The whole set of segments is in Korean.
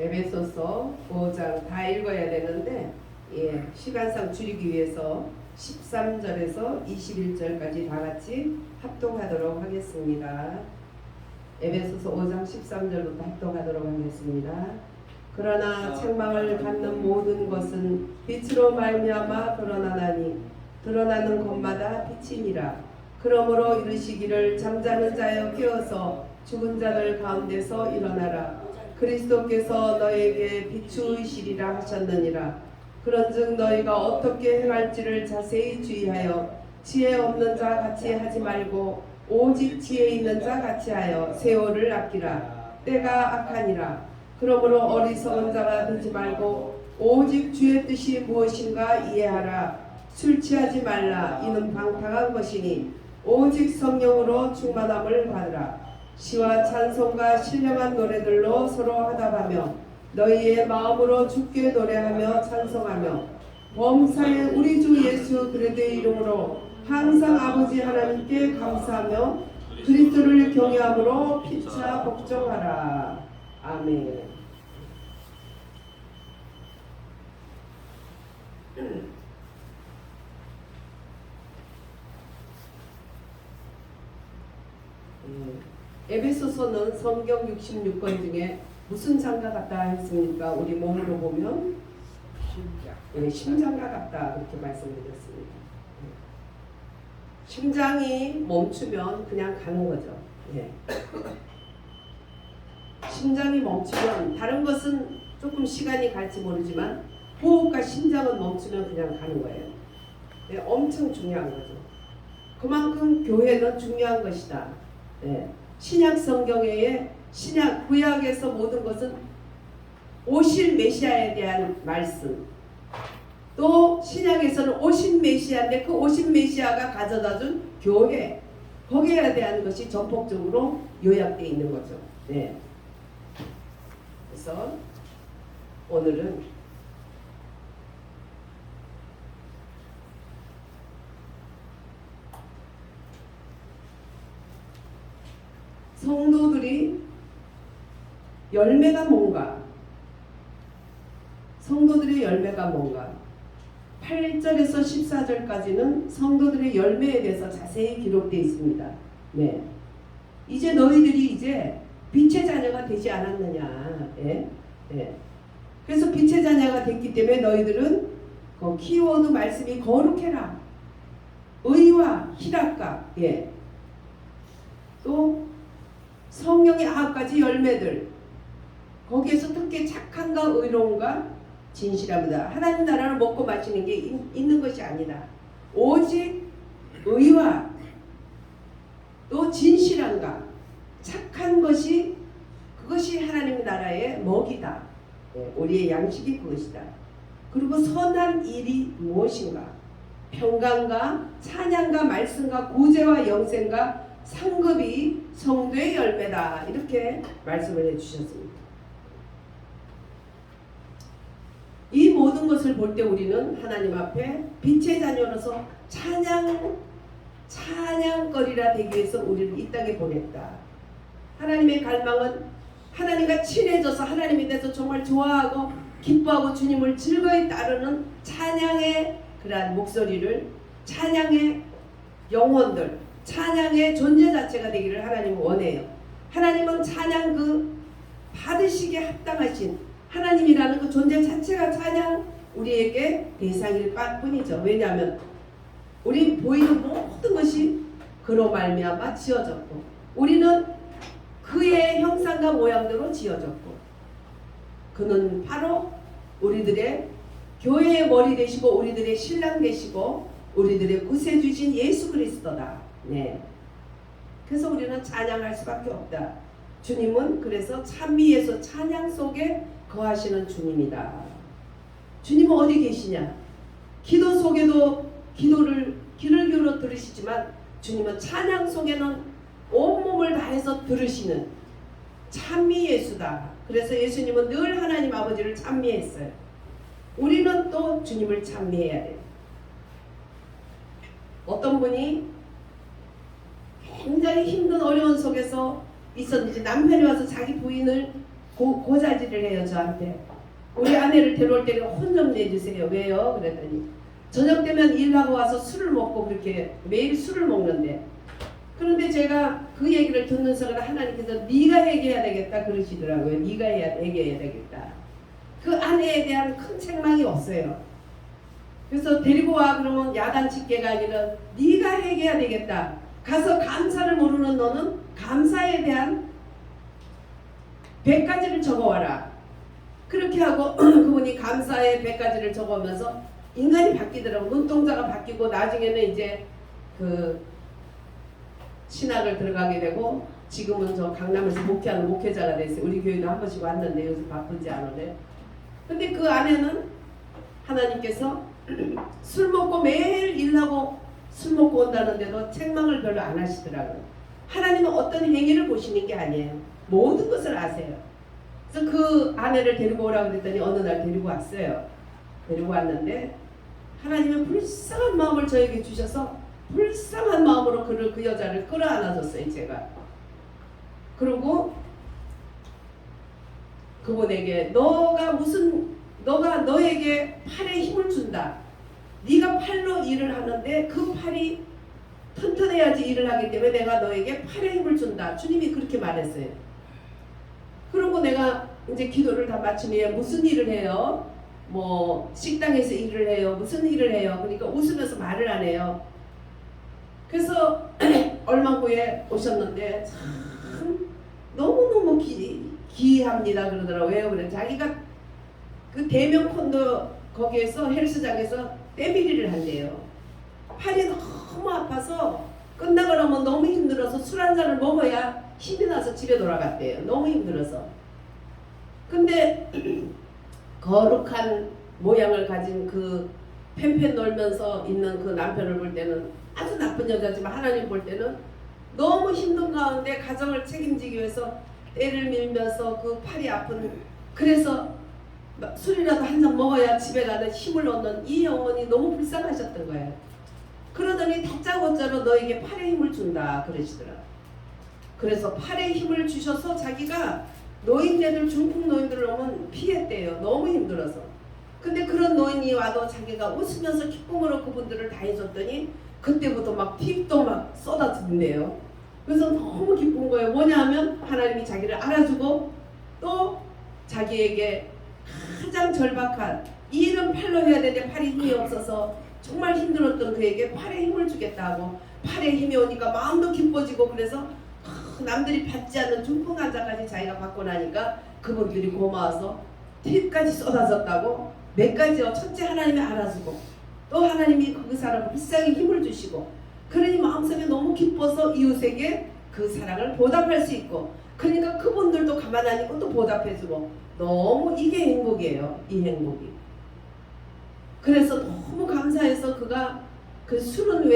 에베소서 5장 다 읽어야 되는데 시간상 줄이기 위해서 13절에서 21절까지 다 같이 합독하도록 하겠습니다. 에베소서 5장 13절부터 합독하도록 하겠습니다. 그러나 책망을 갖는 모든 것은 빛으로 말미암아 드러나나니 드러나는 것마다 빛이니라. 그러므로 이르시기를 잠자는 자여 깨어서 죽은 자들 가운데서 일어나라. 그리스도께서 너에게 비추이시리라 하셨느니라. 그런즉 너희가 어떻게 행할지를 자세히 주의하여 지혜 없는 자 같이 하지 말고 오직 지혜 있는 자 같이 하여 세월을 아끼라. 때가 악하니라. 그러므로 어리석은 자가 되지 말고 오직 주의 뜻이 무엇인가 이해하라. 술 취하지 말라. 이는 방탕한 것이니 오직 성령으로 충만함을 받으라. 시와 찬송과 신령한 노래들로 서로 화답하며 너희의 마음으로 주께 노래하며 찬송하며 범사의 우리 주 예수 그리스도의 이름으로 항상 아버지 하나님께 감사하며 그리스도를 경외함으로 피차 복종하라. 아멘. 에베소서는 성경 66권 중에 무슨 장과 같다 했습니까? 우리 몸으로 보면 심장과 같다 그렇게 말씀드렸습니다. 심장이 멈추면 그냥 가는 거죠. 심장이 멈추면 다른 것은 조금 시간이 갈지 모르지만 호흡과 심장은 멈추면 그냥 가는 거예요. 엄청 중요한 거죠. 그만큼 교회는 중요한 것이다. 신약 성경의 신약 구약에서 모든 것은 오실 메시아에 대한 말씀, 또 신약에서는 오신 메시아인데 그 오신 메시아가 가져다준 교회, 거기에 대한 것이 전폭적으로 요약되어 있는 거죠. 그래서 오늘은 성도들이 열매가 뭔가, 성도들의 열매가 뭔가 8절에서 14절까지는 성도들의 열매에 대해서 자세히 기록되어 있습니다. 이제 너희들이 이제 빛의 자녀가 되지 않았느냐. 그래서 빛의 자녀가 됐기 때문에 너희들은 그 키워드 말씀이 거룩해라. 의와 희락과 또 성령의 9가지 열매들, 거기에서 특히 착함과 의로움과 진실함이다. 하나님 나라를 먹고 마시는 게 있는 것이 아니다. 오직 의와 또 진실함과 착한 것이, 그것이 하나님 나라의 먹이다. 우리의 양식이 그것이다. 그리고 선한 일이 무엇인가? 평강과 찬양과 말씀과 구제와 영생과 상급이 성도의 열매다. 이렇게 말씀을 해주셨습니다. 이 모든 것을 볼 때 우리는 하나님 앞에 빛의 자녀로서 찬양거리라 되기 위해서 우리를 이 땅에 보냈다. 하나님의 갈망은 하나님과 친해져서 하나님에 대해서 정말 좋아하고 기뻐하고 주님을 즐거이 따르는 찬양의 그러한 목소리를, 찬양의 영혼들, 찬양의 존재 자체가 되기를 하나님은 원해요. 하나님은 찬양 그 받으시기에 합당하신 하나님이라는 그 존재 자체가 찬양 우리에게 대상일 뿐이죠. 왜냐하면 우리 보이는 모든 것이 그로 말미암아 지어졌고 우리는 그의 형상과 모양대로 지어졌고 그는 바로 우리들의 교회의 머리 되시고 우리들의 신랑 되시고 우리들의 구세주신 예수 그리스도다. 그래서 우리는 찬양할 수밖에 없다. 주님은 그래서 찬미에서 찬양 속에 거하시는 주님이다. 주님은 어디 계시냐? 기도 속에도 귀를 기울여 들으시지만 주님은 찬양 속에는 온몸을 다해서 들으시는 찬미 예수다. 그래서 예수님은 늘 하나님 아버지를 찬미했어요. 우리는 또 주님을 찬미해야 돼요. 어떤 분이 굉장히 힘든 어려운 속에서 있었는지 남편이 와서 자기 부인을 고자질을 해요 저한테. 우리 아내를 데려올 때는 혼 좀 내주세요. 왜요? 그랬더니 저녁 되면 일하고 와서 술을 먹고 그렇게 매일 술을 먹는데, 그런데 제가 그 얘기를 듣는 순간 하나님께서 네가 회개해야 되겠다 그러시더라고요. 네가 회개해야 되겠다. 그 아내에 대한 큰 책망이 없어요. 그래서 데리고 와 그러면 야단치게가 아니라 네가 회개해야 되겠다. 가서 감사를 모르는 너는 감사에 대한 100가지를 적어와라. 그렇게 하고 그분이 감사의 100가지를 적어오면서 인간이 바뀌더라고. 눈동자가 바뀌고 나중에는 이제 그 신학을 들어가게 되고 지금은 저 강남에서 목회하는 목회자가 됐어요. 우리 교회도 한 번씩 왔는데 요즘 바쁘지 않은데. 근데 그 안에는 하나님께서 술 먹고 매일 일하고 술 먹고 온다는데도 책망을 별로 안 하시더라고요. 하나님은 어떤 행위를 보시는 게 아니에요. 모든 것을 아세요. 그래서 그 아내를 데리고 오라고 그랬더니 어느 날 데리고 왔어요. 데리고 왔는데 하나님은 불쌍한 마음을 저에게 주셔서 불쌍한 마음으로 그 여자를 끌어안아줬어요. 제가. 그리고 그분에게 너가 너에게 팔에 힘을 준다. 네가 팔로 일을 하는데 그 팔이 튼튼해야지 일을 하기 때문에 내가 너에게 팔에 힘을 준다. 주님이 그렇게 말했어요. 그리고 내가 이제 기도를 다 마치면 무슨 일을 해요? 뭐 식당에서 일을 해요. 무슨 일을 해요? 그러니까 웃으면서 말을 안 해요. 그래서 얼마 후에 오셨는데 참 너무너무 기이합니다 그러더라고요. 왜 그래? 자기가 그 대명 콘도 거기에서 헬스장에서 때밀이를 한대요. 팔이 너무 아파서 끝나고 나면 너무 힘들어서 술 한 잔을 먹어야 힘이 나서 집에 돌아갔대요. 너무 힘들어서. 근데 거룩한 모양을 가진 그 팬팬 놀면서 있는 그 남편을 볼 때는 아주 나쁜 여자지만 하나님 볼 때는 너무 힘든 가운데 가정을 책임지기 위해서 때를 밀면서 그 팔이 아픈, 그래서 술이라도 한 잔 먹어야 집에 가는 힘을 얻는 이 영혼이 너무 불쌍하셨던 거예요. 그러더니 다짜고짜로 너에게 팔에 힘을 준다 그러시더라. 그래서 팔에 힘을 주셔서 자기가 노인네들 중풍 노인들 오면 피했대요. 너무 힘들어서. 근데 그런 노인이 와도 자기가 웃으면서 기쁨으로 그분들을 다 해줬더니 그때부터 막 팁도 막 쏟아진대요. 그래서 너무 기쁜 거예요. 뭐냐 하면 하나님이 자기를 알아주고 또 자기에게 가장 절박한 이 일은 팔로 해야 되는데 팔에 힘이 없어서 정말 힘들었던 그에게 팔에 힘을 주겠다고, 팔에 힘이 오니까 마음도 기뻐지고, 그래서 남들이 받지 않는 중풍 환자까지 자기가 받고 나니까 그분들이 고마워서 팁까지 쏟아졌다고. 몇 가지요. 첫째, 하나님이 알아주고 또 하나님이 그 사람을 불쌍히 힘을 주시고, 그러니 마음속에 너무 기뻐서 이웃에게 그 사랑을 보답할 수 있고, 그러니까 그분들도 가만 안 있고 또 보답해주고, 너무 이게 행복이에요. 이 행복이. 그래서 너무 감사해서 그가 그 술은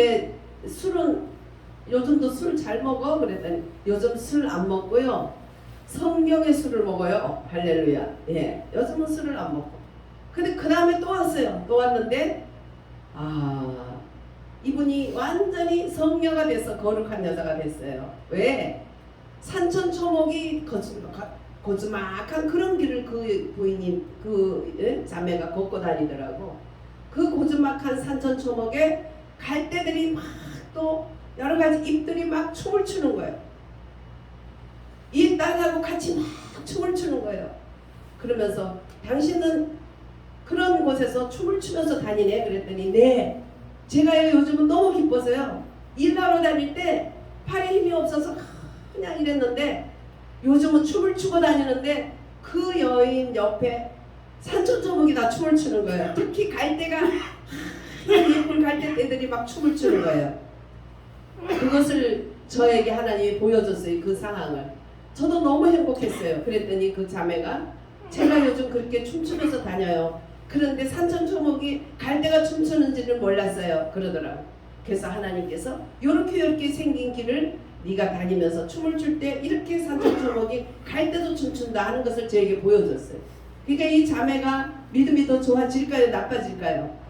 요즘도 술 잘 먹어? 그랬더니 요즘 술 안 먹고요. 성경의 술을 먹어요. 할렐루야. 예, 요즘은 술을 안 먹고. 근데 그 다음에 또 왔어요. 또 왔는데 이분이 완전히 성녀가 돼서 거룩한 여자가 됐어요. 왜? 산천초목이 고즈막한 그런 길을 그 부인이 자매가 걷고 다니더라고. 그 고즈막한 산천초목에 갈대들이 막 또 여러 가지 잎들이 막 춤을 추는 거예요. 이 딸하고 같이 막 춤을 추는 거예요. 그러면서 당신은 그런 곳에서 춤을 추면서 다니네? 그랬더니 네, 제가요 요즘은 너무 기뻐서요. 일하러 다닐 때 팔에 힘이 없어서 그냥 이랬는데 요즘은 춤을 추고 다니는데 그 여인 옆에 산천초목이 다 춤을 추는 거예요. 특히 갈대가 예쁜 갈대떼들이 막 춤을 추는 거예요. 그것을 저에게 하나님이 보여줬어요. 그 상황을. 저도 너무 행복했어요. 그랬더니 그 자매가 제가 요즘 그렇게 춤추면서 다녀요. 그런데 산천초목이 갈대가 춤추는지는 몰랐어요. 그러더라고요. 그래서 하나님께서 요렇게 생긴 길을 네가 다니면서 춤을 출 때 이렇게 산천초목이 갈대도 춤춘다 하는 것을 저에게 보여줬어요. 그러니까 이 자매가 믿음이 더 좋아질까요? 나빠질까요?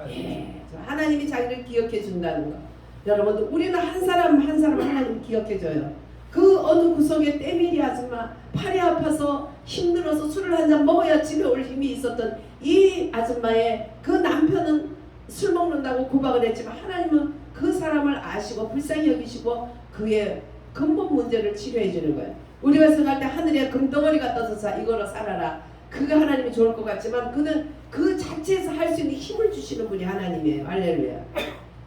예, 하나님이 자기를 기억해 준다는 거. 여러분들, 우리는 한 사람 한 사람 하나님 기억해 줘요. 그 어느 구석에 때밀이 아줌마, 팔이 아파서 힘들어서 술을 한 잔 먹어야 집에 올 힘이 있었던 이 아줌마의 그 남편은 술 먹는다고 구박을 했지만 하나님은 그 사람을 아시고 불쌍히 여기시고 그의 근본 문제를 치료해 주는 거예요. 우리가 생각할 때 하늘에 금덩어리가 떠서 이거로 살아라. 그가 하나님이 좋을 것 같지만 그는 그 자체에서 할 수 있는 힘을 주시는 분이 하나님이에요. 할렐루야.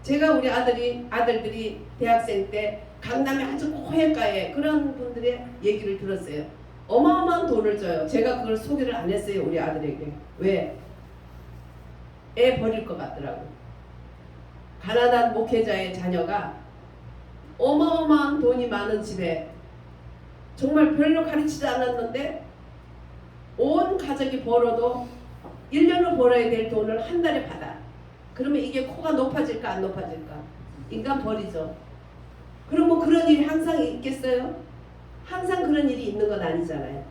제가 우리 아들들이 대학생 때 강남의 아주 고해가에 그런 분들의 얘기를 들었어요. 어마어마한 돈을 줘요. 제가 그걸 소개를 안 했어요. 우리 아들에게. 왜? 애 버릴 것 같더라고. 가난한 목회자의 자녀가 어마어마한 돈이 많은 집에 정말 별로 가르치지 않았는데 온 가족이 벌어도 1년을 벌어야 될 돈을 한 달에 받아. 그러면 이게 코가 높아질까 안 높아질까? 인간 버리죠. 그럼 뭐 그런 일이 항상 있겠어요? 항상 그런 일이 있는 건 아니잖아요.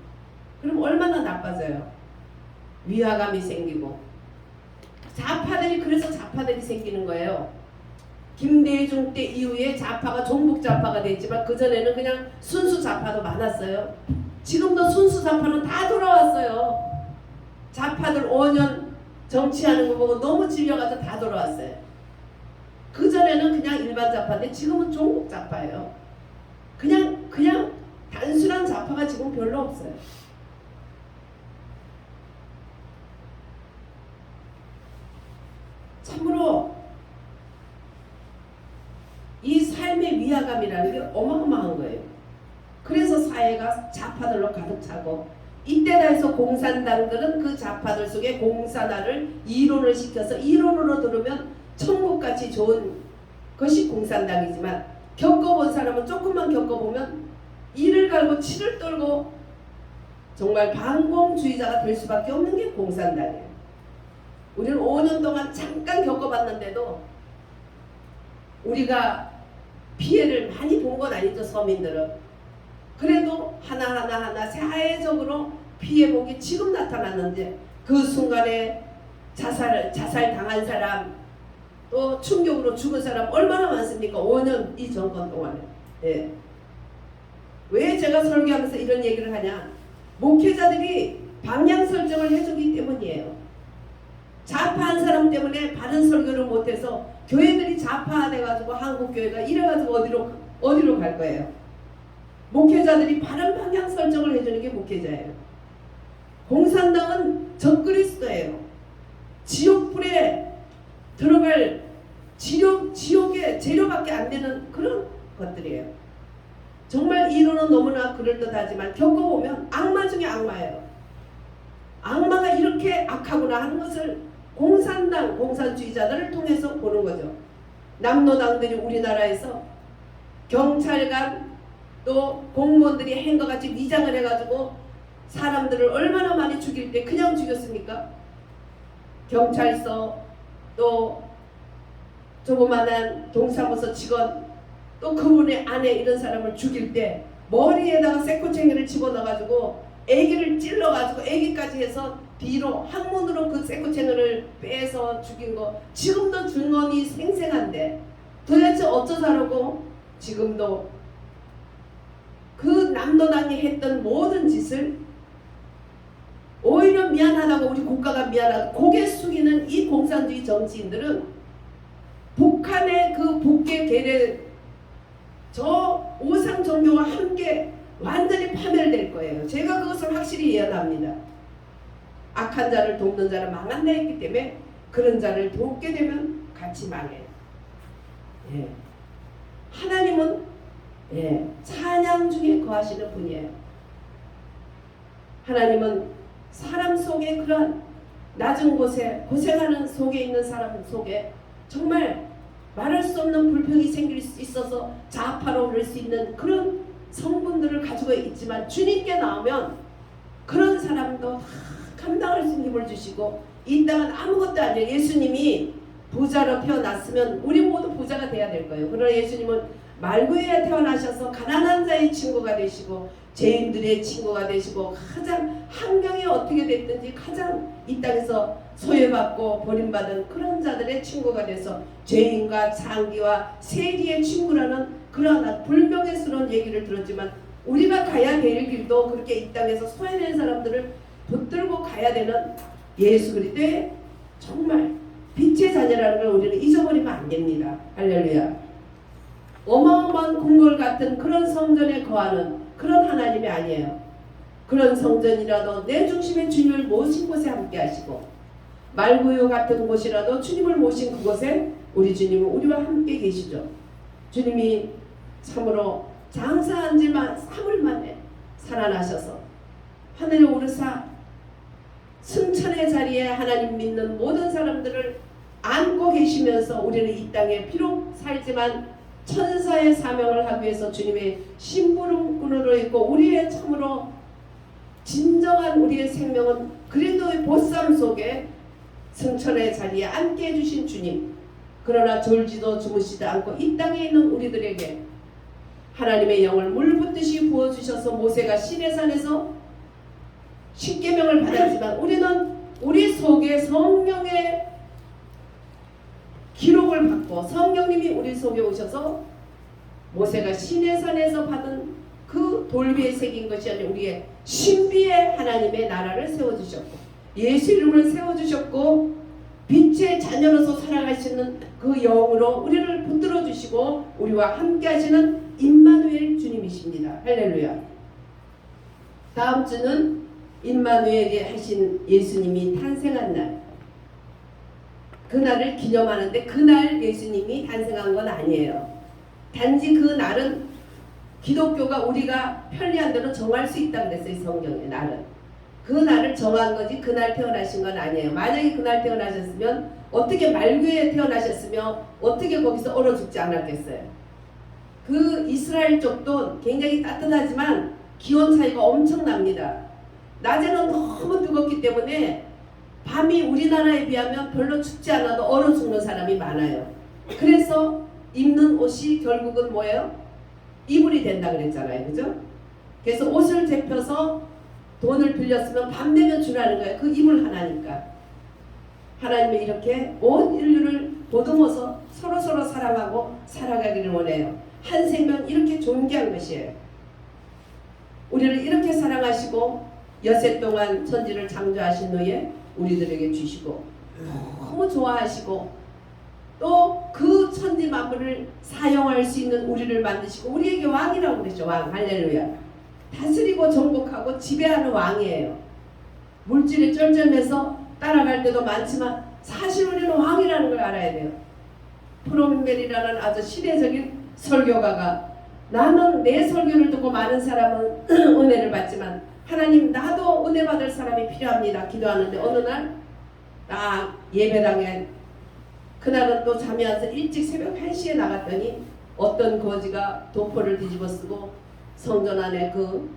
그럼 얼마나 나빠져요? 위화감이 생기고 좌파들이 그래서 좌파들이 생기는 거예요. 김대중 때 이후에 좌파가 종북 좌파가 됐지만 그전에는 그냥 순수 좌파도 많았어요. 지금도 순수 좌파는 다 돌아왔어요. 좌파들 5년 정치하는 거 보고 너무 질려가서 다 돌아왔어요. 그전에는 그냥 일반 좌파인데 지금은 종북 좌파예요. 그냥 단순한 좌파가 지금 별로 없어요. 참으로 이 삶의 위화감이라는 게 어마어마한 거예요. 그래서 사회가 좌파들로 가득 차고 이때다 해서 공산당들은 그 좌파들 속에 공산화를 이론을 시켜서 이론으로 들으면 천국같이 좋은 것이 공산당이지만 겪어본 사람은 조금만 겪어보면 이를 갈고 치를 떨고 정말 반공주의자가 될 수밖에 없는 게 공산당이에요. 우리는 5년 동안 잠깐 겪어봤는데도 우리가 피해를 많이 본 건 아니죠. 서민들은. 그래도 하나하나 사회적으로 피해본 게 지금 나타났는데 그 순간에 자살 당한 사람 또 충격으로 죽은 사람 얼마나 많습니까? 5년 이 정권 동안에. 예. 왜 제가 설교하면서 이런 얘기를 하냐? 목회자들이 방향 설정을 해주기 때문이에요. 좌파한 사람 때문에 바른 설교를 못해서 교회들이 좌파돼가지고 한국교회가 이래가지고 어디로 갈 거예요? 목회자들이 바른 방향 설정을 해주는 게 목회자예요. 공산당은 적그리스도예요. 지옥불에 들어갈 지옥의 재료밖에 안 되는 그런 것들이에요. 정말 이론은 너무나 그럴듯하지만 겪어보면 악마 중에 악마예요. 악마가 이렇게 악하구나 하는 것을 공산주의자들을 통해서 보는 거죠. 남노당들이 우리나라에서 경찰관 또 공무원들이 행거같이 위장을 해가지고 사람들을 얼마나 많이 죽일 때 그냥 죽였습니까? 경찰서 또 조그만한 동사무소 직원 또 그분의 아내 이런 사람을 죽일 때 머리에다가 쇠꼬챙이를 집어넣어가지고 애기를 찔러가지고 애기까지 해서 뒤로 항문으로 그 쇠꼬챙이를 빼서 죽인 거 지금도 증언이 생생한데 도대체 어쩌자라고 지금도 그 남노당이 했던 모든 짓을 오히려 미안하다고 우리 국가가 미안하다고 고개 숙이는 이 공산주의 정치인들은 북한의 그 북계 계례 저 오상 종교와 함께 완전히 파멸될 거예요. 제가 그것을 확실히 예언합니다. 악한 자를 돕는 자는 망한다 했기 때문에 그런 자를 돕게 되면 같이 망해요. 예. 하나님은 찬양 중에 거하시는 분이에요. 하나님은 사람 속에 그런 낮은 곳에 고생하는 속에 있는 사람 속에 정말 말할 수 없는 불평이 생길 수 있어서 좌파로 오를 수 있는 그런 성분들을 가지고 있지만 주님께 나오면 그런 사람도 다 감당할 수 있는 힘을 주시고 이 땅은 아무것도 아니에요. 예수님이 부자로 태어났으면 우리 모두 부자가 돼야 될 거예요. 그러나 예수님은 말구에 태어나셔서 가난한 자의 친구가 되시고 죄인들의 친구가 되시고 가장 환경이 어떻게 됐든지 가장 이 땅에서 소외받고 버림받은 그런 자들의 친구가 돼서 죄인과 장기와 세리의 친구라는 그러나 불명예스러운 얘기를 들었지만 우리가 가야 될 길도 그렇게 이 땅에서 소외된 사람들을 붙들고 가야 되는 예수 그리스도의 정말 빛의 자녀라는 걸 우리는 잊어버리면 안 됩니다. 할렐루야. 어마어마한 궁궐 같은 그런 성전에 거하는 그런 하나님이 아니에요. 그런 성전이라도 내 중심에 주님을 모신 곳에 함께 하시고 말구유 같은 곳이라도 주님을 모신 그곳에 우리 주님은 우리와 함께 계시죠. 주님이 참으로 장사한 지만 3일 만에 살아나셔서 하늘에 오르사 승천의 자리에 하나님 믿는 모든 사람들을 안고 계시면서 우리는 이 땅에 비록 살지만 천사의 사명을 하기 위해서 주님의 심부름꾼으로 있고 우리의 참으로 진정한 우리의 생명은 그리스도의 보쌈 속에 승천의 자리에 앉게 해주신 주님. 그러나 졸지도 주무시지 않고 이 땅에 있는 우리들에게 하나님의 영을 물 붓듯이 부어주셔서 모세가 시내산에서 십계명을 받았지만 우리는 우리 속에 성령의 기록을 받고 성령님이 우리 속에 오셔서 모세가 시내산에서 받은 그 돌비에 새긴 것이 아니라 우리의 신비의 하나님의 나라를 세워주셨고 예수 이름을 세워주셨고 빛의 자녀로서 살아가시는 그 영으로 우리를 붙들어 주시고 우리와 함께 하시는 임마누엘 주님이십니다. 할렐루야. 다음 주는 임마누엘이 하신 예수님이 탄생한 날, 그날을 기념하는데 그날 예수님이 탄생한 건 아니에요. 단지 그 날은 기독교가 우리가 편리한 대로 정할 수 있다고 그랬어요. 성경에 날은. 그 날을 정한 거지 그날 태어나신 건 아니에요. 만약에 그날 태어나셨으면 어떻게 말구에 태어나셨으며 어떻게 거기서 얼어 죽지 않았겠어요. 그 이스라엘 쪽도 굉장히 따뜻하지만 기온 차이가 엄청납니다. 낮에는 너무 뜨겁기 때문에 밤이 우리나라에 비하면 별로 춥지 않아도 얼어 죽는 사람이 많아요. 그래서 입는 옷이 결국은 뭐예요? 이불이 된다 그랬잖아요. 그죠? 그래서 옷을 데펴서 돈을 빌렸으면 밤 되면 주라는 거예요. 그 이불 하나니까. 하나님은 이렇게 온 인류를 보듬어서 서로서로 사랑하고 살아가기를 원해요. 한 생명 이렇게 존귀한 것이에요. 우리를 이렇게 사랑하시고 여세 동안 천지를 창조하신 후에 우리들에게 주시고 너무 좋아하시고 또 그 천지 만물을 사용할 수 있는 우리를 만드시고 우리에게 왕이라고 그랬죠. 왕. 할렐루야. 다스리고 정복하고 지배하는 왕이에요. 물질에 쩔쩔매서 따라갈 때도 많지만 사실 우리는 왕이라는 걸 알아야 돼요. 프롬멜이라는 아주 시대적인 설교가가 나는 내 설교를 듣고 많은 사람은 은혜를 받지만 하나님 나도 은혜 받을 사람이 필요합니다. 기도하는데 어느 날 딱 예배당에 그날은 또 잠이 안 와서 일찍 새벽 1시에 나갔더니 어떤 거지가 도포를 뒤집어 쓰고 성전 안에 그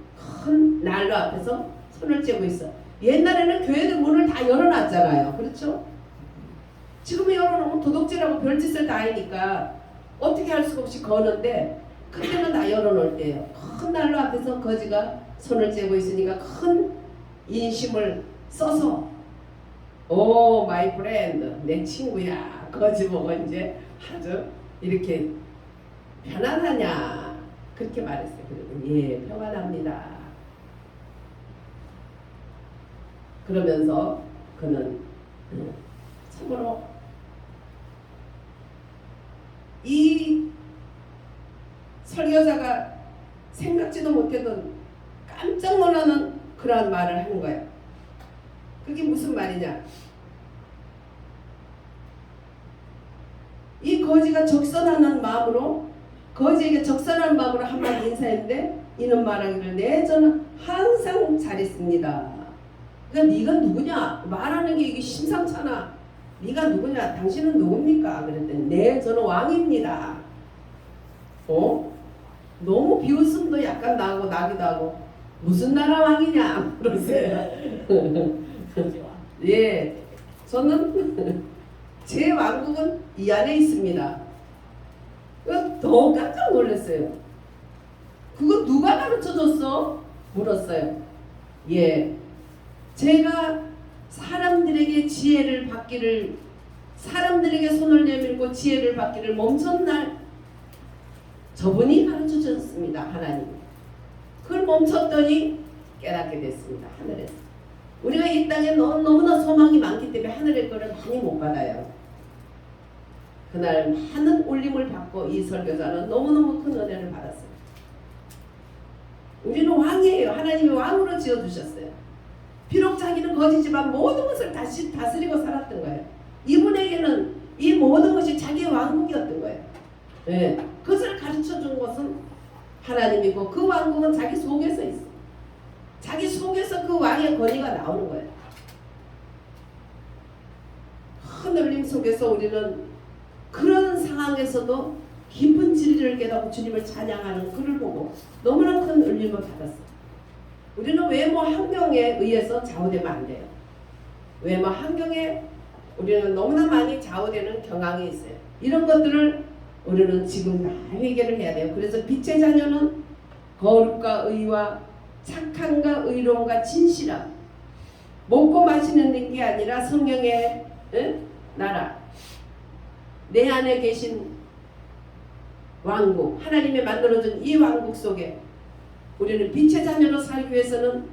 큰 난로 앞에서 손을 째고 있어. 옛날에는 교회들 문을 다 열어놨잖아요. 그렇죠? 지금은 열어놓으면 도둑질하고 별짓을 다 하니까 어떻게 할 수가 없이 거는데 그때는 다 열어놓을 때예요. 큰 난로 앞에서 거지가 손을 째고 있으니까 큰 인심을 써서 오 마이 프렌드 내 친구야 거지 보고 이제 아주 이렇게 편안하냐 그렇게 말했어요. 예 평안합니다. 그러면서 그는 참으로 이 설교자가 생각지도 못했던 깜짝 놀라는 그러한 말을 하는 거예요. 그게 무슨 말이냐? 이 거지가 적선하는 마음으로 거지에게 적선한 마음으로 한마디 인사했는데 이는 말하기를 네 저는 항상 잘했습니다. 그러니까 네가 누구냐? 말하는 게 이게 심상찮아. 네가 누구냐? 당신은 누굽니까? 그랬더니 네 저는 왕입니다. 너무 비웃음도 약간 나기도 하고 무슨 나라 왕이냐? 그러세요. 예, 저는 제 왕국은 이 안에 있습니다. 더 깜짝 놀랐어요. 그거 누가 가르쳐줬어? 물었어요. 예, 제가 사람들에게 지혜를 받기를 사람들에게 손을 내밀고 지혜를 받기를 멈춘 날 저분이 가르쳐 주셨습니다. 하나님. 그걸 멈췄더니 깨닫게 됐습니다. 하늘에서. 우리가 이 땅에 너무나 소망이 많기 때문에 하늘의 거를 많이 못 받아요. 그날 많은 울림을 받고 이 설교자는 너무너무 큰 은혜를 받았어요. 우리는 왕이에요. 하나님이 왕으로 지어주셨어요. 비록 자기는 거지지만 모든 것을 다시 다스리고 살았던 거예요. 이분에게는 이 모든 것이 자기의 왕국이었던 거예요. 네. 그것을 가르쳐 준 것은 하나님이고 그 왕국은 자기 속에서 있어. 자기 속에서 그 왕의 권위가 나오는 거예요. 하늘님 속에서 우리는 그런 상황에서도 깊은 진리를 깨닫고 주님을 찬양하는 그를 보고 너무나 큰 울림을 받았어요. 우리는 외모 환경에 의해서 좌우되면 안 돼요. 외모 환경에 우리는 너무나 많이 좌우되는 경향이 있어요. 이런 것들을 우리는 지금 다 해결을 해야 돼요. 그래서 빛의 자녀는 거룩과 의와 착함과 의로움과 진실함, 먹고 마시는 게 아니라 성령의 나라, 내 안에 계신 왕국, 하나님이 만들어준 이 왕국 속에 우리는 빛의 자녀로 살기 위해서는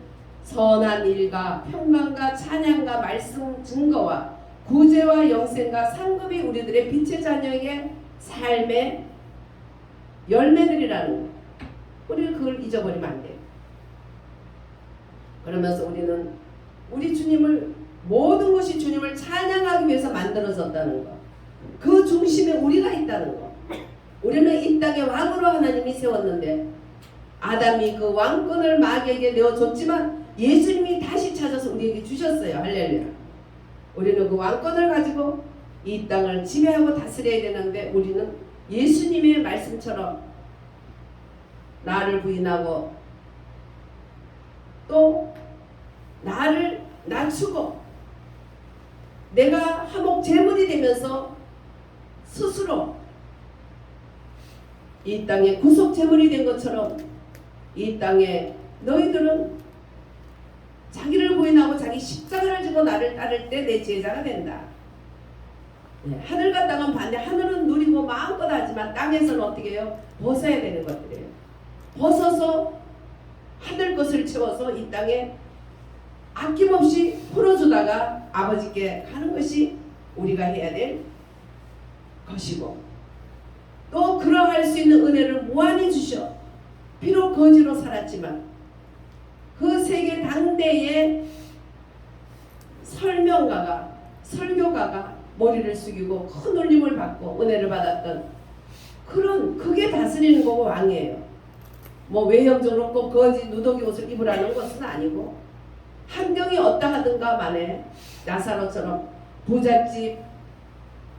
선한 일과 평강과 찬양과 말씀 증거와 구제와 영생과 상급이 우리들의 빛의 자녀에게 삶의 열매들이라는 거예요. 우리는 그걸 잊어버리면 안 돼요. 그러면서 우리는 우리 주님을 모든 것이 주님을 찬양하기 위해서 만들어졌다는 것. 그 중심에 우리가 있다는 것. 우리는 이 땅에 왕으로 하나님이 세웠는데 아담이 그 왕권을 마귀에게 내어줬지만 예수님이 다시 찾아서 우리에게 주셨어요. 할렐루야. 우리는 그 왕권을 가지고 이 땅을 지배하고 다스려야 되는데 우리는 예수님의 말씀처럼 나를 부인하고 또 나를 낮추고 내가 하목 제물이 되면서 스스로 이 땅에 구속 제물이 된 것처럼 이 땅에 너희들은 자기를 부인하고 자기 십자가를 지고 나를 따를 때 내 제자가 된다. 네, 하늘과 땅은 반대. 하늘은 누리고 마음껏 하지만 땅에서는 어떻게 해요? 벗어야 되는 것들이에요. 벗어서 하늘 것을 채워서 이 땅에 아낌없이 풀어주다가 아버지께 가는 것이 우리가 해야 될 것이고 또 그러할 수 있는 은혜를 무한히 주셔. 비록 거지로 살았지만 그 세계 당대의 설명가가 설교가가 머리를 숙이고 큰 울림을 받고 은혜를 받았던 그런 그게 다스리는 거고 왕이에요. 뭐 외형적으로 꼭 거지 누더기 옷을 입으라는 것은 아니고 환경이 어떠하든가 만에 나사로처럼 부잣집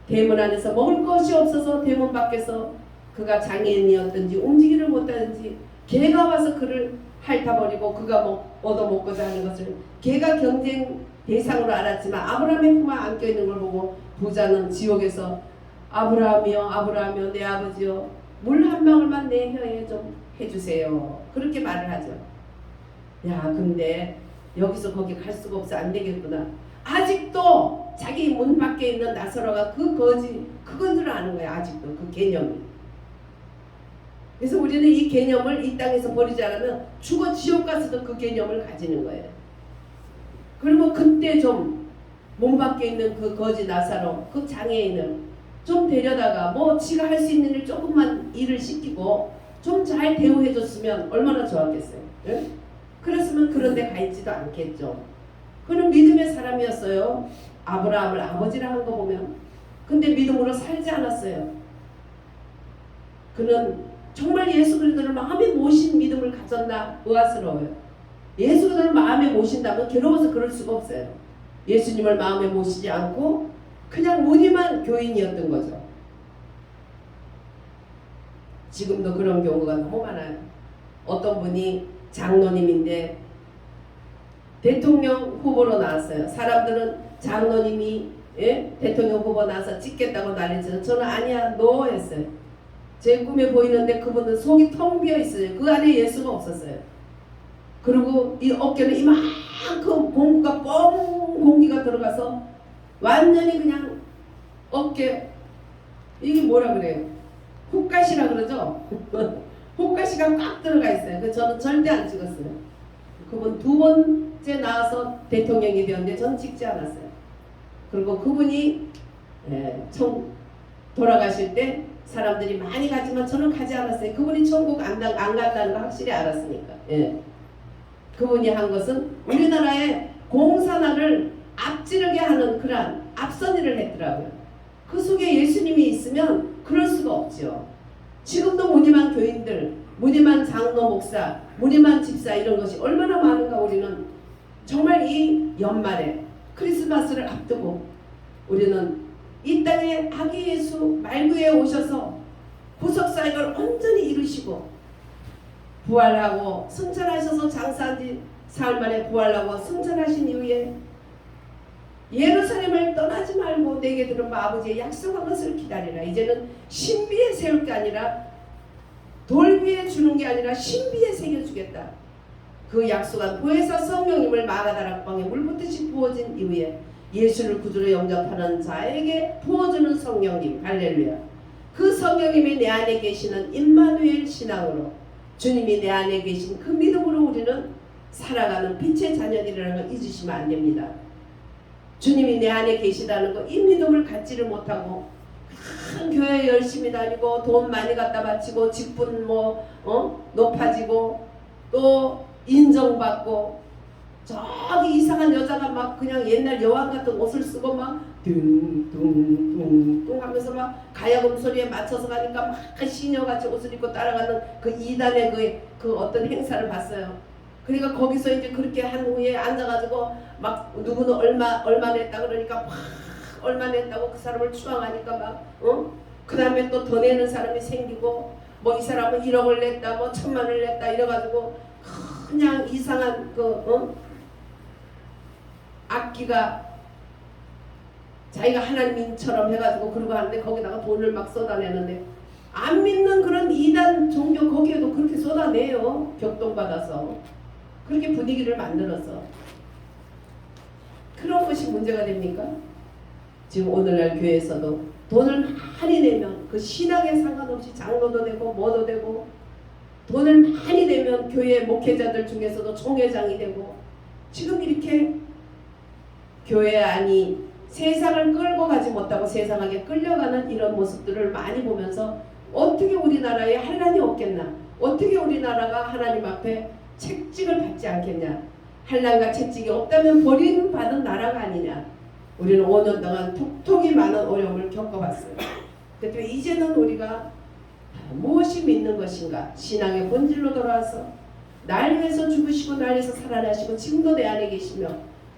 대문 안에서 먹을 것이 없어서 대문 밖에서 그가 장애인이었든지 움직이를 못하든지 개가 와서 그를 핥아버리고 그가 얻어먹고자 하는 것을 개가 경쟁 대상으로 알았지만 아브라함의 품에 안겨있는 걸 보고 부자는 지옥에서 아브라함이여 아브라함이여 내 아버지여 물 한 방울만 내 혀에 좀 해주세요. 그렇게 말을 하죠. 야 근데 여기서 거기 갈 수가 없어 안 되겠구나. 아직도 자기 문 밖에 있는 나사로가 그 거지 그건 줄 아는 거야. 아직도 그 개념이. 그래서 우리는 이 개념을 이 땅에서 버리지 않으면 죽어 지옥 가서도 그 개념을 가지는 거예요. 그러면 그때 좀 몸 밖에 있는 그 거지 나사로 그 장애인을 좀 데려다가 뭐 지가 할 수 있는 일 조금만 일을 시키고 좀 잘 대우해 줬으면 얼마나 좋았겠어요. 응? 그랬으면 그런 데 가 있지도 않겠죠. 그는 믿음의 사람이었어요. 아브라함을 아버지라 한 거 보면. 근데 믿음으로 살지 않았어요. 그는 정말 예수 그리스도를 마음에 모신 믿음을 가졌나 의아스러워요. 예수 그리스도를 마음에 모신다면 괴로워서 그럴 수가 없어요. 예수님을 마음에 모시지 않고 그냥 무늬만 교인이었던 거죠. 지금도 그런 경우가 너무 많아요. 어떤 분이 장로님인데 대통령 후보로 나왔어요. 사람들은 장로님이 대통령 후보 나와서 찍겠다고 난리쳐서 저는 아니야 노 했어요. 제 꿈에 보이는데 그분은 속이 텅 비어 있어요. 그 안에 예수가 없었어요. 그리고 이 어깨는 이만큼 공기가 뻥 공기가 들어가서 완전히 그냥 어깨 이게 뭐라 그래요? 훅가시라 그러죠. 훅가시가 꽉 들어가 있어요. 그 저는 절대 안 찍었어요. 그분 두 번째 나와서 대통령이 되었는데 저는 찍지 않았어요. 그리고 그분이 돌아가실 때 사람들이 많이 가지만 저는 가지 않았어요. 그분이 천국 안 간다는 거 확실히 알았으니까. 예. 그분이 한 것은 우리나라의 공산화를 앞지르게 하는 그러한 앞선 일을 했더라고요. 그 속에 예수님이 있으면 그럴 수가 없죠. 지금도 무늬만 교인들, 무늬만 장로 목사, 무늬만 집사 이런 것이 얼마나 많은가. 우리는 정말 이 연말에 크리스마스를 앞두고 우리는 이 땅에 아기 예수 말구에 오셔서 구속사역을 온전히 이루시고 부활하고 승천하셔서 장사한 지 사흘 만에 부활하고 승천하신 이후에 예루살렘을 떠나지 말고 내게 들은 아버지의 약속한 것을 기다리라. 이제는 신비에 세울 게 아니라 돌 위에 주는 게 아니라 신비에 새겨주겠다. 그 약속한 보혜사 성령님을 마가다락 방에 물붓듯이 부어진 이후에 예수를 구주로 영접하는 자에게 부어주는 성령님, 할렐루야. 그 성령님이 내 안에 계시는 임마누엘 신앙으로 주님이 내 안에 계신 그 믿음으로 우리는 살아가는 빛의 자녀들이라는 걸 잊으시면 안 됩니다. 주님이 내 안에 계시다는 거, 이 믿음을 갖지를 못하고 큰 교회 열심히 다니고 돈 많이 갖다 바치고 직분 높아지고 또 인정받고 저기 이상한 여자가 막 그냥 옛날 여왕 같은 옷을 쓰고 막 둥둥둥둥 하면서 막 가야금 소리에 맞춰서 가니까 막 시녀같이 옷을 입고 따라가는 그 이단의 그 어떤 행사를 봤어요. 그러니까 거기서 이제 그렇게 한 후에 앉아가지고 막 누구는 얼마 냈다 그러니까 막 얼마 냈다고 그 사람을 추앙하니까 막 그 다음에 또 더 내는 사람이 생기고 뭐 이 사람은 1억을 냈다 뭐 1,000만을 냈다 이래가지고 그냥 이상한 악기가 자기가 하나님처럼 해가지고 그러고 하는데 거기다가 돈을 막 쏟아내는데 안 믿는 그런 이단 종교 거기에도 그렇게 쏟아내요. 격동받아서 그렇게 분위기를 만들어서. 그런 것이 문제가 됩니까? 지금 오늘날 교회에서도 돈을 많이 내면 그 신앙에 상관없이 장로도 되고 뭐도 되고 돈을 많이 내면 교회 목회자들 중에서도 총회장이 되고 지금 이렇게 교회 안이 세상을 끌고 가지 못하고 세상에게 끌려가는 이런 모습들을 많이 보면서 어떻게 우리나라에 한란이 없겠나, 어떻게 우리나라가 하나님 앞에 책찍을 받지 않겠냐, 한란과 책찍이 없다면 버림받은 나라가 아니냐. 우리는 5년 동안 톡톡이 많은 어려움을 겪어봤어요. 그런데 이제는 우리가 무엇이 믿는 것인가, 신앙의 본질로 돌아와서 날 위해서 죽으시고 날 위해서 살아나시고 지금도 내 안에 계시며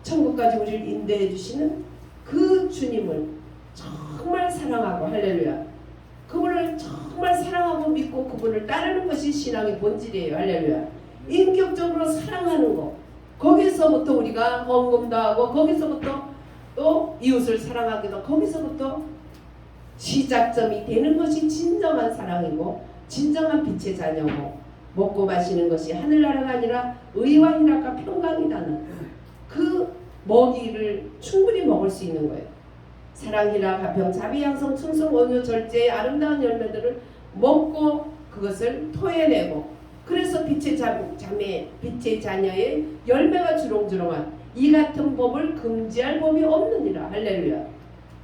천국까지 우리를 인도해 주시는 그 주님을 정말 사랑하고, 할렐루야, 그분을 정말 사랑하고 믿고 그분을 따르는 것이 신앙의 본질이에요. 할렐루야. 인격적으로 사랑하는 것, 거기서부터 우리가 헌금도 하고 거기서부터 또 이웃을 사랑하기도, 거기서부터 시작점이 되는 것이 진정한 사랑이고 진정한 빛의 자녀고, 먹고 마시는 것이 하늘나라가 아니라 의와 희락과 평강이라는 그 먹이를 충분히 먹을 수 있는 거예요. 사랑, 희락, 화평, 자비, 양성, 충성, 온유, 절제의 아름다운 열매들을 먹고 그것을 토해내고, 그래서 빛의 빛의 자녀의 열매가 주렁주렁한 이 같은 법을 금지할 법이 없느니라. 할렐루야.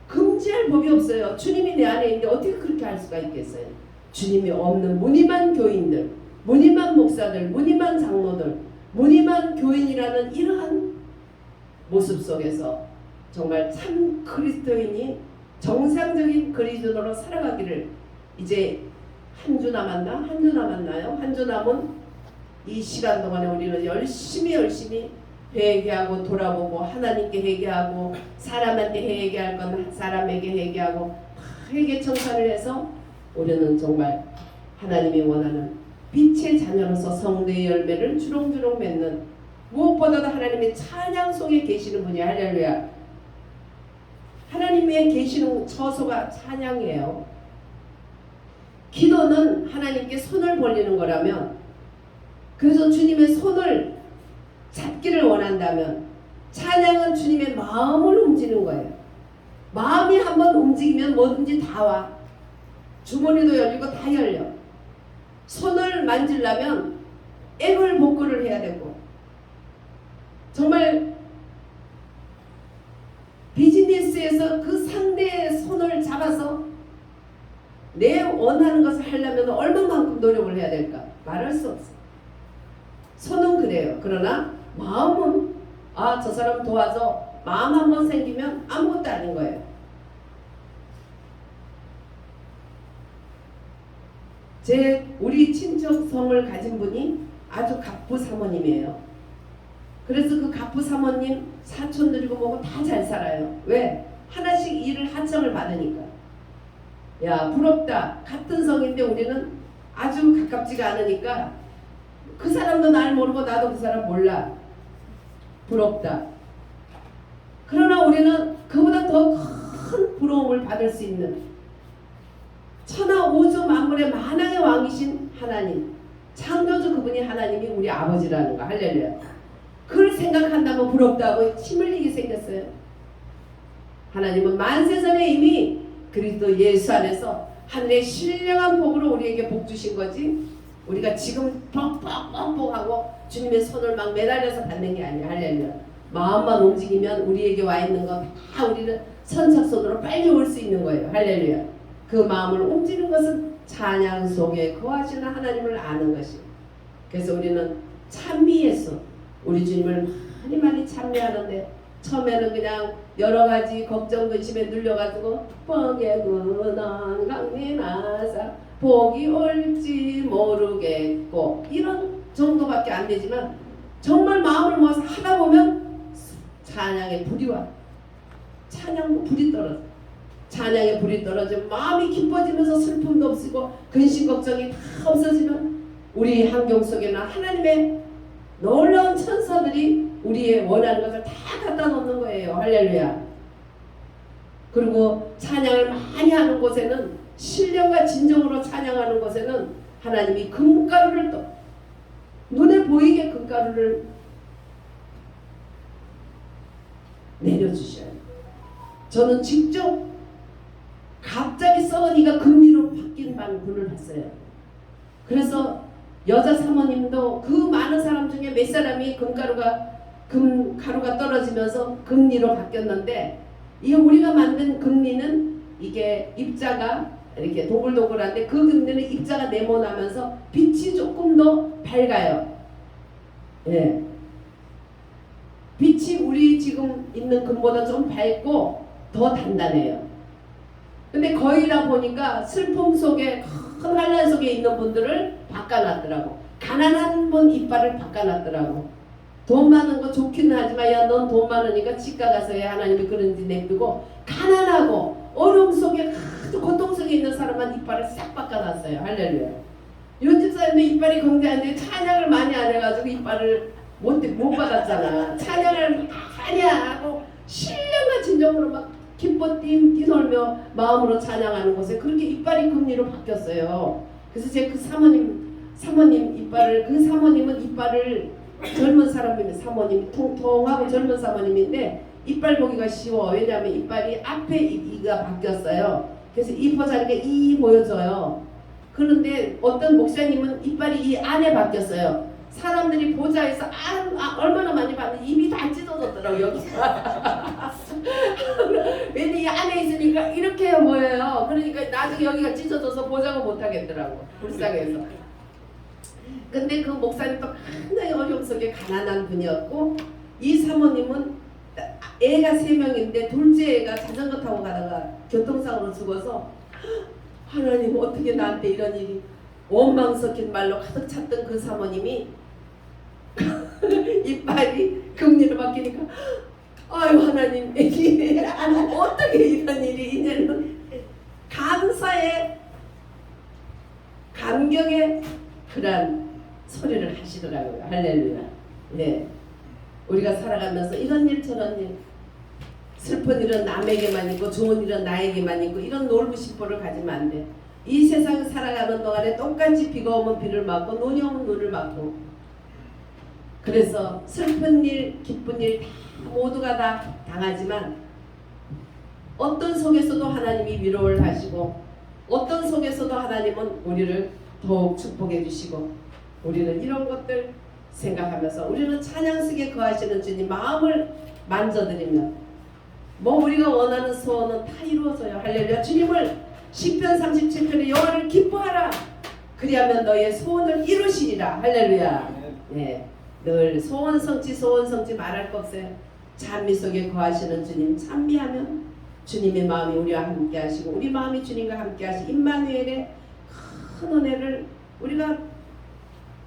금지할 법이 없어요. 주님이 내 안에 있는데 어떻게 그렇게 할 수가 있겠어요? 주님이 없는 무늬만 교인들, 무늬만 목사들, 무늬만 장로들, 무늬만 교인이라는 이러한 모습 속에서 정말 참 그리스도인이 정상적인 그리스도로 살아가기를, 이제 한 주 남았나? 한 주 남았나요? 한 주 남은 이 시간 동안에 우리는 열심히 회개하고 돌아보고 하나님께 회개하고 사람한테 회개할 건 사람에게 회개하고 회개 청산을 해서 우리는 정말 하나님이 원하는 빛의 자녀로서 성도의 열매를 주렁주렁 맺는, 무엇보다도 하나님의 찬양 속에 계시는 분이, 할렐루야. 하나님의 계시는 처소가 찬양이에요. 기도는 하나님께 손을 벌리는 거라면, 그래서 주님의 손을 잡기를 원한다면 찬양은 주님의 마음을 움직이는 거예요. 마음이 한번 움직이면 뭐든지 다 와. 주머니도 열리고 다 열려. 손을 만지려면 애걸복걸을 해야 되고, 정말 비즈니스에서 그 상대의 손을 잡아서 내 원하는 것을 하려면 얼마만큼 노력을 해야 될까? 말할 수 없어. 손은 그래요. 그러나 마음은 저 사람 도와줘. 마음 한번 생기면 아무것도 아닌 거예요. 우리 친척성을 가진 분이 아주 갑부 사모님이에요. 그래서 그 갑부 사모님 사촌들이고 뭐고 다 잘 살아요. 왜? 하나씩 일을 하청을 받으니까. 야, 부럽다. 같은 성인데 우리는 아주 가깝지가 않으니까 그 사람도 날 모르고 나도 그 사람 몰라. 부럽다. 그러나 우리는 그보다 더 큰 부러움을 받을 수 있는 천하 우주 만물의 만왕의 왕이신 하나님, 창조주 그분이 하나님이 우리 아버지라는 거. 할렐루야. 그걸 생각한다면 부럽다고 침 흘리게 생겼어요. 하나님은 만세전에 이미 그리스도 예수 안에서 하늘의 신령한 복으로 우리에게 복 주신 거지, 우리가 지금 뻑뻑뻑뻑하고 주님의 손을 막 매달려서 받는 게 아니야. 할렐루야. 마음만 움직이면 우리에게 와 있는 거 다 우리는 선착순으로 빨리 올 수 있는 거예요. 할렐루야. 그 마음을 움직이는 것은 찬양 속에 거하시는 하나님을 아는 것이. 그래서 우리는 찬미에서 우리 주님을 많이 찬미하는데, 처음에는 그냥 여러 가지 걱정 근심에 눌려가지고 뻑에 근원 강민하사 복이 올지 모르겠고 이런 정도밖에 안 되지만, 정말 마음을 모아서 하다 보면 찬양의 불이 와. 찬양도 불이 떨어져. 찬양의 불이 떨어지면 마음이 기뻐지면서 슬픔도 없어지고 근심 걱정이 다 없어지면 우리 환경 속에는 하나님의 놀라운 천사들이 우리의 원하는 것을 다 갖다 놓는 거예요. 할렐루야. 그리고 찬양을 많이 하는 곳에는, 신령과 진정으로 찬양하는 곳에는 하나님이 금가루를 또 눈에 보이게 금가루를 내려주셔요. 저는 직접 갑자기 썩은 이가 금리로 바뀐 분을 봤어요. 그래서 여자 사모님도 그 많은 사람 중에 몇 사람이 금가루가 떨어지면서 금리로 바뀌었는데, 이게 우리가 만든 금리는 이게 입자가 이렇게 동글동글한데, 그 금리는 입자가 네모나면서 빛이 조금 더 밝아요. 예. 빛이 우리 지금 있는 금보다 좀 밝고 더 단단해요. 근데 거의다 보니까 슬픔 속에, 큰 환난 속에 있는 분들을 바꿔놨더라고. 가난한 분 이빨을 바꿔놨더라고. 돈 많은 거 좋기는 하지만, 야, 넌 돈 많으니까 치과 가서 해. 하나님이 그런지 냅두고, 가난하고 어려움 속에 아주 고통 속에 있는 사람만 이빨을 싹 바꿔놨어요. 할렐루야. 요즘 사람들 이빨이 건강한데 찬양을 많이 안 해가지고 이빨을 못 받았잖아. 찬양을 많이 하고 신령과 진정으로 막 기뻐 뛰놀며 마음으로 찬양하는 곳에 그렇게 이빨이 금리로 바뀌었어요. 그래서 제가 그 사모님 이빨을, 그 사모님은 이빨을 젊은 사람이면 사모님이 통통하고 젊은 사모님인데 이빨 보기가 쉬워. 왜냐하면 이빨이 앞에 이가 바뀌었어요. 그래서 이 포자리가 이 보여져요. 그런데 어떤 목사님은 이빨이 이 안에 바뀌었어요. 사람들이 보자에서 얼마나 많이 봤는데 입이 다 찢어졌더라고요. 여기가. 왜냐면 이 안에 있으니까 이렇게 보여요. 그러니까 나중에 여기가 찢어져서 보자고 못하겠더라고. 불쌍해서. 근데 그 목사님도 굉장히 어려움 속에 가난한 분이었고, 이 사모님은 애가 3명인데 둘째 애가 자전거 타고 가다가 교통사고로 죽어서, 하나님 어떻게 나한테 이런 일이, 원망 섞인 말로 가득 찼던 그 사모님이 이빨이 금리로 바뀌니까, 아유 하나님, 어떻게 이런 일이, 이제는 감사의 감격의 그런 소리를 하시더라고요. 할렐루야. 네. 우리가 살아가면서 이런 일 저런 일, 슬픈 일은 남에게만 있고 좋은 일은 나에게만 있고, 이런 놀부심보를 가지면 안 돼. 이 세상 살아가는 동안에 똑같이 비가 오면 비를 맞고 눈이 오면 눈을 맞고, 그래서 슬픈 일 기쁜 일 다 모두가 다 당하지만 어떤 속에서도 하나님이 위로를 하시고 어떤 속에서도 하나님은 우리를 더욱 축복해 주시고 우리는 이런 것들 생각하면서 우리는 찬양 속에 거하시는 주님 마음을 만져드리면 뭐 우리가 원하는 소원은 다 이루어져요. 할렐루야. 주님을 시편 37편에 여호와를 기뻐하라 그리하면 너의 소원을 이루시리라. 할렐루야. 예, 늘 소원 성취 말할 거 없어요. 찬미 속에 거하시는 주님 찬미하면 주님의 마음이 우리와 함께 하시고 우리 마음이 주님과 함께 하시고 임마누엘의 큰 은혜를 우리가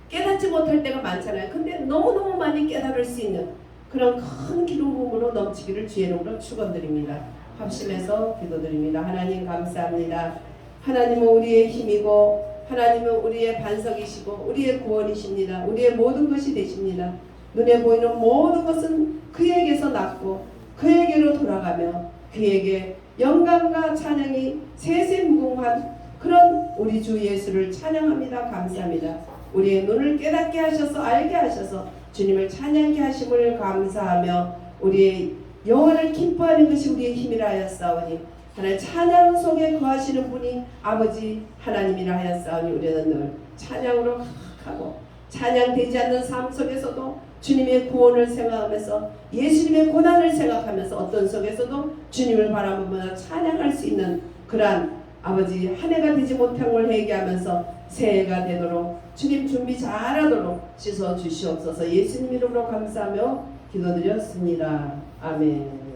깨닫지 못할 때가 많잖아요. 근데 너무너무 많이 깨달을 수 있는 그런 큰 기름 부음으로 넘치기를 주의 이름으로 축원드립니다. 합심해서 기도드립니다. 하나님 감사합니다. 하나님은 우리의 힘이고 하나님은 우리의 반석이시고 우리의 구원이십니다. 우리의 모든 것이 되십니다. 눈에 보이는 모든 것은 그에게서 났고 그에게로 돌아가며 그에게 영광과 찬양이 세세무궁한 그런 우리 주 예수를 찬양합니다. 감사합니다. 우리의 눈을 깨닫게 하셔서 알게 하셔서 주님을 찬양케 하심을 감사하며 우리의 영혼을 기뻐하는 것이 우리의 힘이라 하였사오니 하나님 찬양 속에 거하시는 분이 아버지 하나님이라 하였사오니 우리는 늘 찬양으로 하고 찬양되지 않는 삶 속에서도 주님의 구원을 생각하면서 예수님의 고난을 생각하면서 어떤 속에서도 주님을 바라보며 찬양할 수 있는 그러한 아버지 한 해가 되지 못한 걸 회개하면서 새해가 되도록 주님 준비 잘하도록 씻어 주시옵소서. 예수님 이름으로 감사하며 기도드렸습니다. 아멘.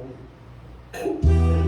물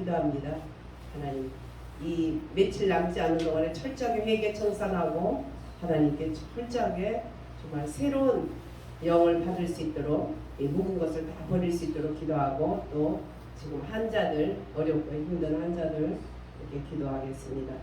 기도합니다. 하나님, 이 며칠 남지 않은 동안에 철저하게 회개 청산하고 하나님께 철저하게 정말 새로운 영을 받을 수 있도록 이 묵은 것을 다 버릴 수 있도록 기도하고, 또 지금 환자들, 어렵고 힘든 환자들 이렇게 기도하겠습니다.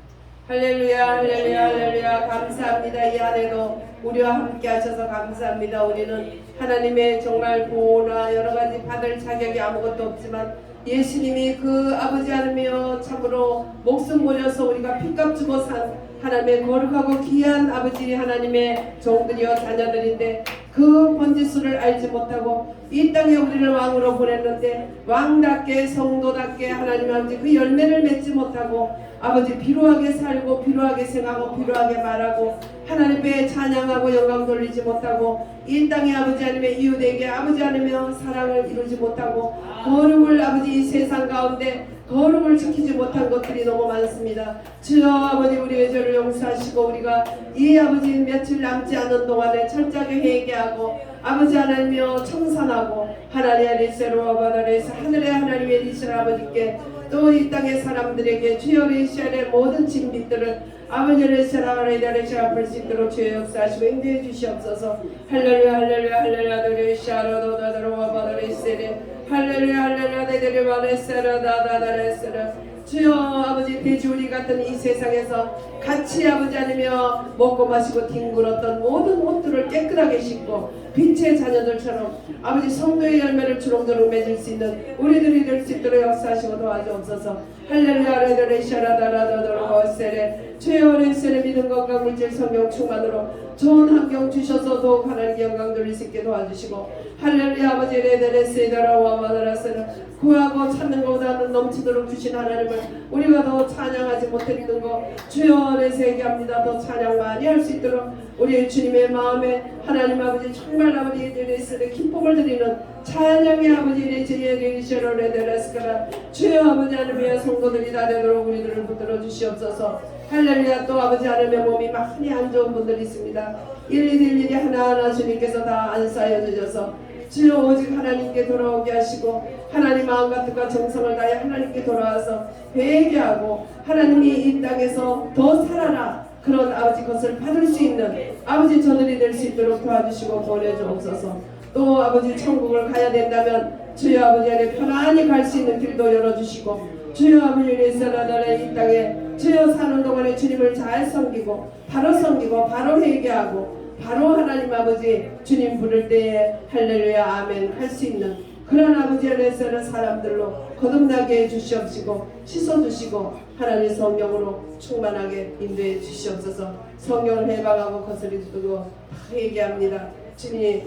할렐루야, 할렐루야, 할렐루야. 감사합니다. 이 안에도 우리와 함께 하셔서 감사합니다. 우리는 하나님의 정말 보호나 여러 가지 받을 자격이 아무것도 없지만 예수님이 그 아버지 하나님이여 참으로 목숨 버려서 우리가 핏값 주고 산 하나님의 거룩하고 귀한 아버지 하나님의 종들이여 자녀들인데, 그 번지수를 알지 못하고 이 땅에 우리를 왕으로 보냈는데 왕답게 성도답게 하나님 아버지 그 열매를 맺지 못하고 아버지 비루하게 살고 비루하게 생각하고 비루하게 말하고 하나님의 찬양하고 영광 돌리지 못하고 이 땅에 아버지 하나님의 이웃에게 아버지 하나님의 사랑을 이루지 못하고 거룩을 아버지 이 세상 가운데 거룩을 지키지 못한 것들이 너무 많습니다. 주여 아버지 우리의 죄를 용서하시고 우리가 이 아버지 며칠 남지 않은 동안에 철저하게 회개하고 아버지 하나님이여 청산하고 하나님의 리세로와 바다레스 하늘의 하나님의 리세 아버지께 또 이 땅의 사람들에게 주여 리시아의 모든 진빛들을 아버지를 사랑하리다를 앞을 수 있도록 주의 역사하시고 인도해 주시옵소서. 할렐루야 할렐루야 할렐루야 도리시아로도다로와 바다레스레 할렐루야 할렐루야 내들이 바레스라 다다다레스라. 주여 아버지 돼지우리 같은 이 세상에서 같이 아버지 하나며 먹고 마시고 뒹굴었던 모든 옷들을 깨끗하게 씻고 빛의 자녀들처럼 아버지 성도의 열매를 주렁주렁 맺을 수 있는 우리들이 될 수 있도록 역사하시고 도와주옵소서. 할렐루야 레드레샤라다라다도로세레 주여 레세레 믿음 건강 물질 성령 충만으로 좋은 환경 주셔서 더욱 하나님께 영광 돌릴 수 있게 도와주시고 할렐루야 아버지 레드레세다라와 마다라세라 구하고 찾는 것보다는 넘치도록 주신 하나님을 우리가 더 찬양하지 못했는 것 주여 내세계합니다. 더 찬양 많이 할 수 있도록 우리 주님의 마음에 하나님 아버지 정말 아버지 레드레세의 기쁨을 드리는 찬양의 아버지 레제예리시로 레드레스카라 주여 아버지 하나님의 성도들이 다 되도록 우리들을 붙들어 주시옵소서. 할렐루야. 또 아버지 하나님의 몸이 많이 안 좋은 분들이 있습니다. 일일이 하나하나 주님께서 다 안사여 주셔서 주여 오직 하나님께 돌아오게 하시고 하나님 마음과 뜻과 정성을 다해 하나님께 돌아와서 회개하고 하나님이 이 땅에서 더 살아라 그런 아버지 것을 받을 수 있는 아버지 저들이 될 수 있도록 도와주시고 보내주옵소서. 또 아버지 천국을 가야 된다면 주여 아버지 안에 편안히 갈 수 있는 길도 열어주시고 주여 아버지 레스라다의 이 땅에 주여 사는 동안에 주님을 잘 섬기고 바로 회개하고 바로 하나님 아버지 주님 부를 때에 할렐루야 아멘 할 수 있는 그런 아버지 안에서는 사람들로 거듭나게 해주시옵시고 씻어주시고 하나님 성령으로 충만하게 인도해 주시옵소서. 성령을 해방하고 거스리 두고 회개합니다. 주님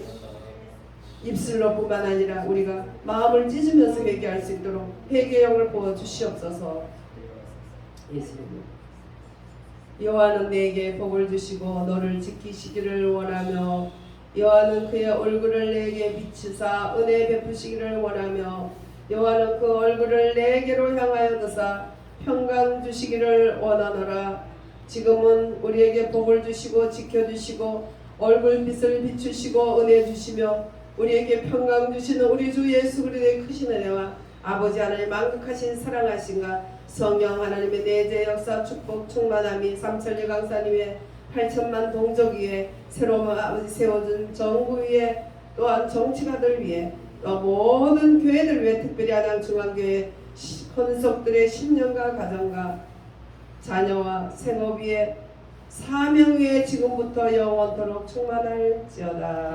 입술로 뿐만 아니라 우리가 마음을 찢으면서 회개할 수 있도록 회개의 영을 부어주시옵소서. 예수님 여호와는 내게 복을 주시고 너를 지키시기를 원하며 여호와는 그의 얼굴을 내게 비추사 은혜 베푸시기를 원하며 여호와는 그 얼굴을 내게로 향하여 드사 평강 주시기를 원하노라. 지금은 우리에게 복을 주시고 지켜주시고 얼굴빛을 비추시고 은혜 주시며 우리에게 평강 주시는 우리 주 예수 그리스도의 크신 은혜와 아버지 하나님 만극하신 사랑하신가 성령 하나님의 내재 역사 축복 충만함이 삼천리 강사님의 8천만 동족 위에 새로운 아버지 세워준 정부 위에 또한 정치가들 위에 또 모든 교회들 위에 특별히 한양중앙교회 헌석들의 10년과 가정과 자녀와 생업 위에 사명 위에 지금부터 영원토록 충만할지어다.